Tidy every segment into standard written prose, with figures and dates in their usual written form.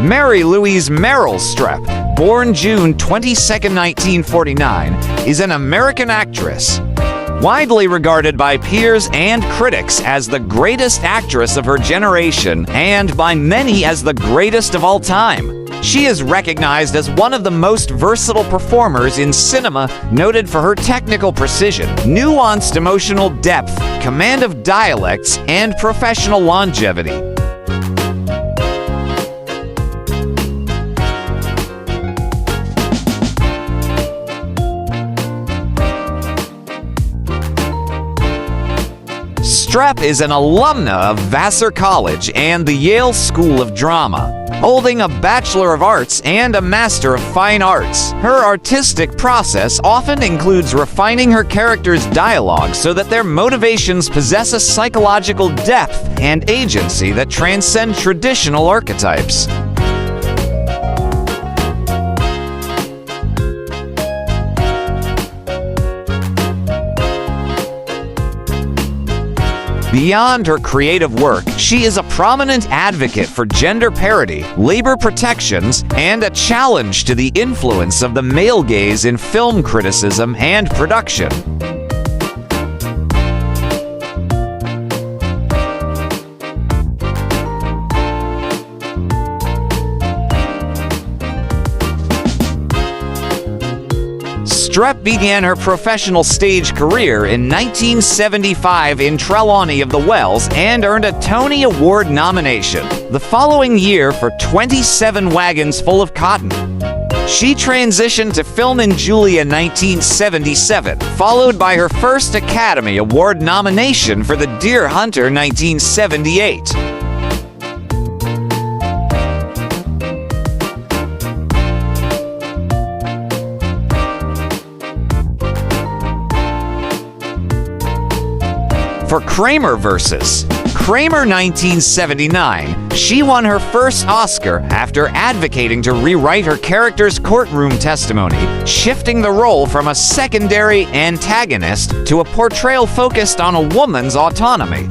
Mary Louise Meryl Streep, born June 22, 1949, is an American actress. Widely regarded by peers and critics as the greatest actress of her generation and by many as the greatest of all time. She is recognized as one of the most versatile performers in cinema, noted for her technical precision, nuanced emotional depth, command of dialects, and professional longevity. Streep is an alumna of Vassar College and the Yale School of Drama, holding a Bachelor of Arts and a Master of Fine Arts. Her artistic process often includes refining her characters' dialogue so that their motivations possess a psychological depth and agency that transcend traditional archetypes. Beyond her creative work, she is a prominent advocate for gender parity, labor protections, and a challenge to the influence of the male gaze in film criticism and production. Streep began her professional stage career in 1975 in Trelawney of the Wells and earned a Tony Award nomination the following year for 27 Wagons Full of Cotton. She transitioned to film in Julia 1977, followed by her first Academy Award nomination for The Deer Hunter 1978. For Kramer vs. Kramer 1979, she won her first Oscar after advocating to rewrite her character's courtroom testimony, shifting the role from a secondary antagonist to a portrayal focused on a woman's autonomy.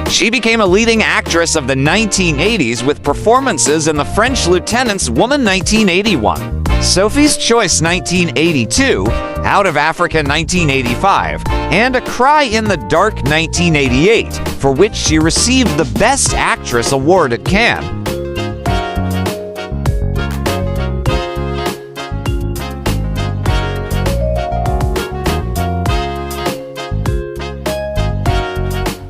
She became a leading actress of the 1980s with performances in The French Lieutenant's Woman 1981, Sophie's Choice 1982, Out of Africa 1985, and A Cry in the Dark 1988, for which she received the Best Actress award at Cannes.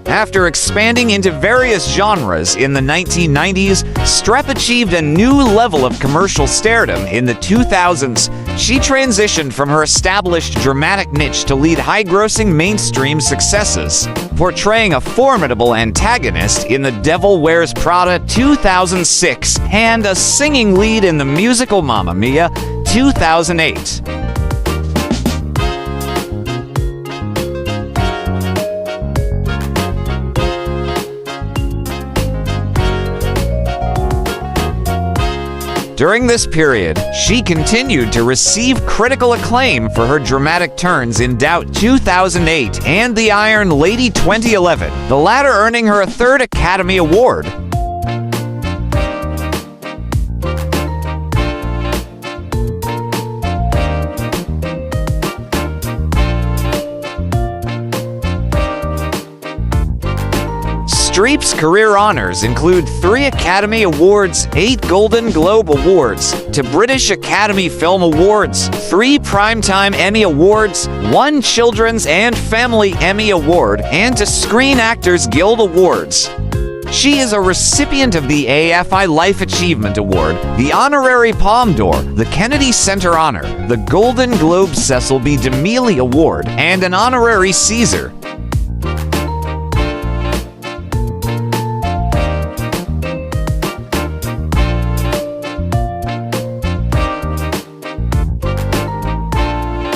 After expanding into various genres in the 1990s, Streep achieved a new level of commercial stardom in the 2000s. She transitioned from her established dramatic niche to lead high-grossing mainstream successes, portraying a formidable antagonist in The Devil Wears Prada 2006 and a singing lead in the musical Mamma Mia 2008. During this period, she continued to receive critical acclaim for her dramatic turns in Doubt 2008 and The Iron Lady 2011, the latter earning her a third Academy Award. Streep's career honors include 3 Academy Awards, 8 Golden Globe Awards, 2 British Academy Film Awards, 3 Primetime Emmy Awards, 1 Children's and Family Emmy Award, and 2 Screen Actors Guild Awards. She is a recipient of the AFI Life Achievement Award, the Honorary Palme d'Or, the Kennedy Center Honor, the Golden Globe Cecil B. DeMille Award, and an Honorary Caesar.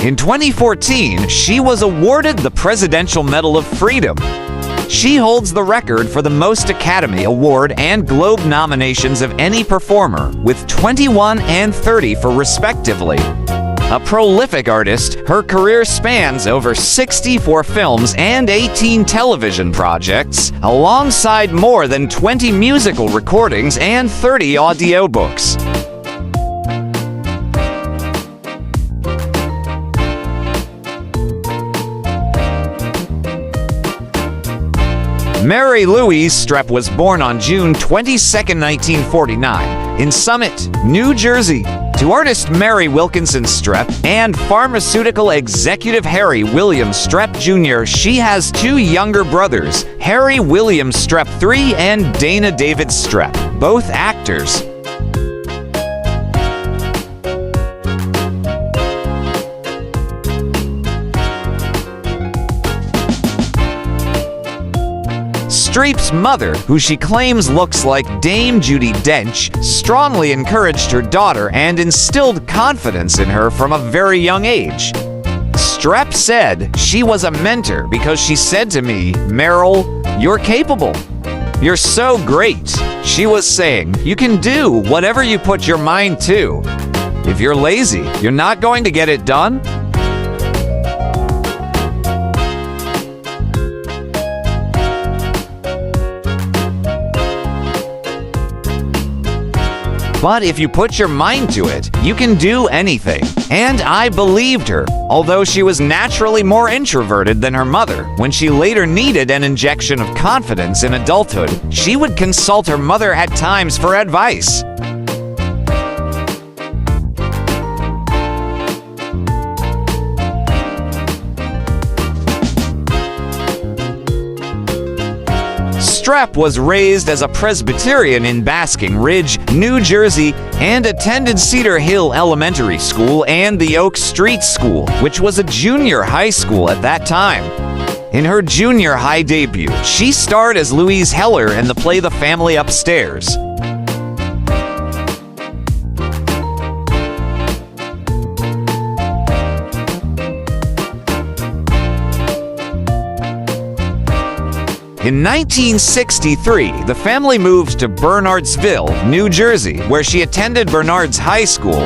In 2014, she was awarded the Presidential Medal of Freedom. She holds the record for the most Academy Award and Globe nominations of any performer, with 21 and 30 for respectively. A prolific artist, her career spans over 64 films and 18 television projects, alongside more than 20 musical recordings and 30 audiobooks. Mary Louise Streep was born on June 22, 1949, in Summit, New Jersey, to artist Mary Wilkinson Streep and pharmaceutical executive Harry William Streep Jr. She has two younger brothers, Harry William Streep III and Dana David Streep, both actors. Streep's mother, who she claims looks like Dame Judi Dench, strongly encouraged her daughter and instilled confidence in her from a very young age. Streep said she was a mentor because she said to me, "Meryl, you're capable. You're so great." She was saying, "You can do whatever you put your mind to. If you're lazy, you're not going to get it done." But if you put your mind to it, you can do anything. And I believed her, although she was naturally more introverted than her mother. When she later needed an injection of confidence in adulthood, she would consult her mother at times for advice. Streep was raised as a Presbyterian in Basking Ridge, New Jersey, and attended Cedar Hill Elementary School and the Oak Street School, which was a junior high school at that time. In her junior high debut, she starred as Louise Heller in the play The Family Upstairs. In 1963, the family moved to Bernardsville, New Jersey, where she attended Bernards High School.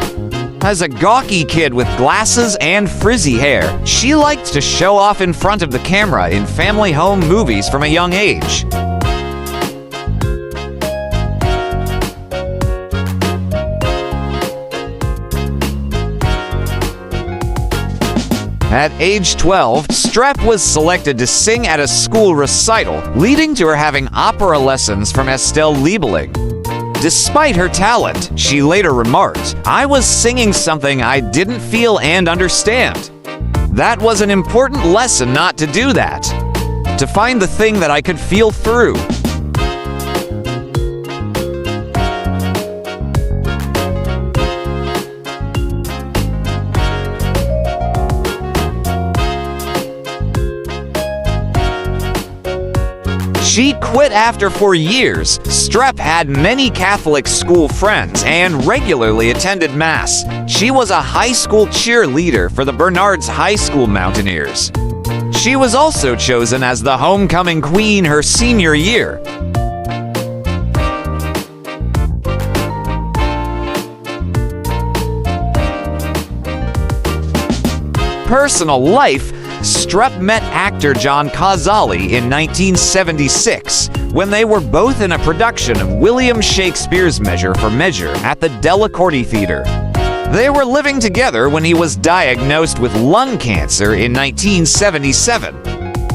As a gawky kid with glasses and frizzy hair, she liked to show off in front of the camera in family home movies from a young age. At age 12, Streep was selected to sing at a school recital, leading to her having opera lessons from Estelle Liebling. Despite her talent, she later remarked, "I was singing something I didn't feel and understand. That was an important lesson not to do that, to find the thing that I could feel through." She quit after 4 years. Streep had many Catholic school friends and regularly attended Mass. She was a high school cheerleader for the Bernards High School Mountaineers. She was also chosen as the homecoming queen her senior year. Personal life: Streep met actor John Cazale in 1976 when they were both in a production of William Shakespeare's Measure for Measure at the Delacorte Theater. They were living together when he was diagnosed with lung cancer in 1977.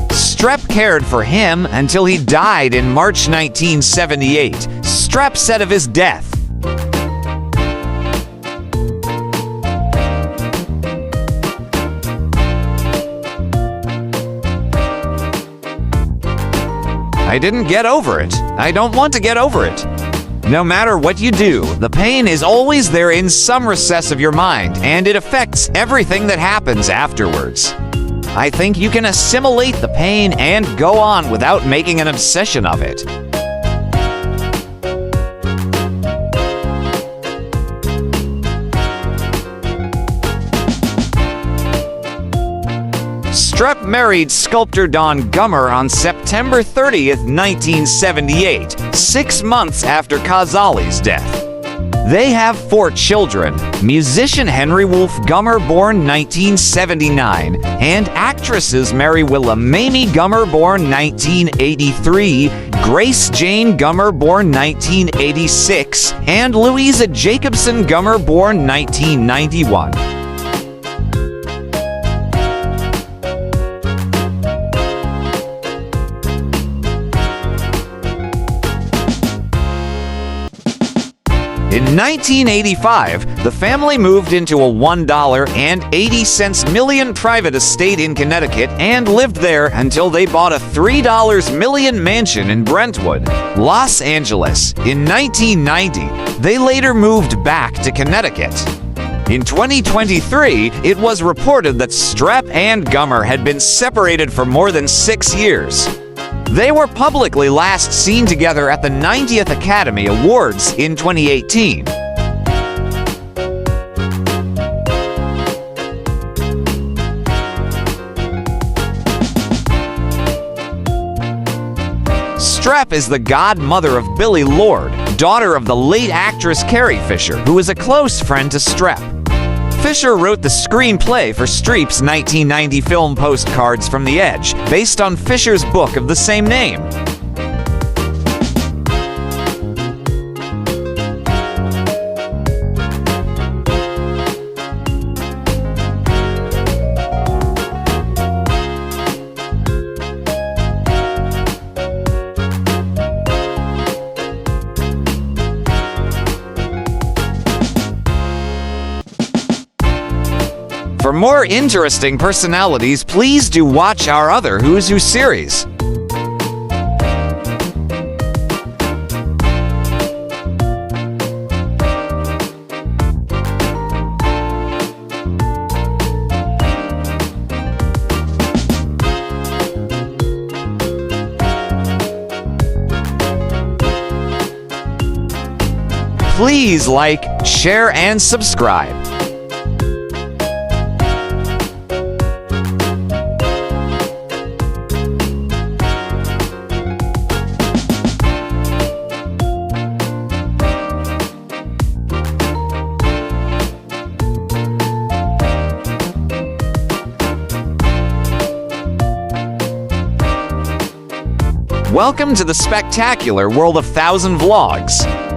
Streep cared for him until he died in March 1978. Streep said of his death, "I didn't get over it. I don't want to get over it. No matter what you do, the pain is always there in some recess of your mind, and it affects everything that happens afterwards. I think you can assimilate the pain and go on without making an obsession of it." Streep married sculptor Don Gummer on September 30th, 1978, 6 months after Cazale's death. They have 4 children: musician Henry Wolf Gummer, born 1979, and actresses Mary Willa Mamie Gummer, born 1983, Grace Jane Gummer, born 1986, and Louisa Jacobson Gummer, born 1991. In 1985, the family moved into a $1.80 million private estate in Connecticut and lived there until they bought a $3 million mansion in Brentwood, Los Angeles. In 1990, they later moved back to Connecticut. In 2023, it was reported that Streep and Gummer had been separated for more than 6 years. They were publicly last seen together at the 90th Academy Awards in 2018. Streep is the godmother of Billie Lourd, daughter of the late actress Carrie Fisher, who is a close friend to Streep. Fisher wrote the screenplay for Streep's 1990 film Postcards from the Edge, based on Fisher's book of the same name. For more interesting personalities, please do watch our other Who's Who series. Please like, share, and subscribe. Welcome to the spectacular world of 1,000 vlogs.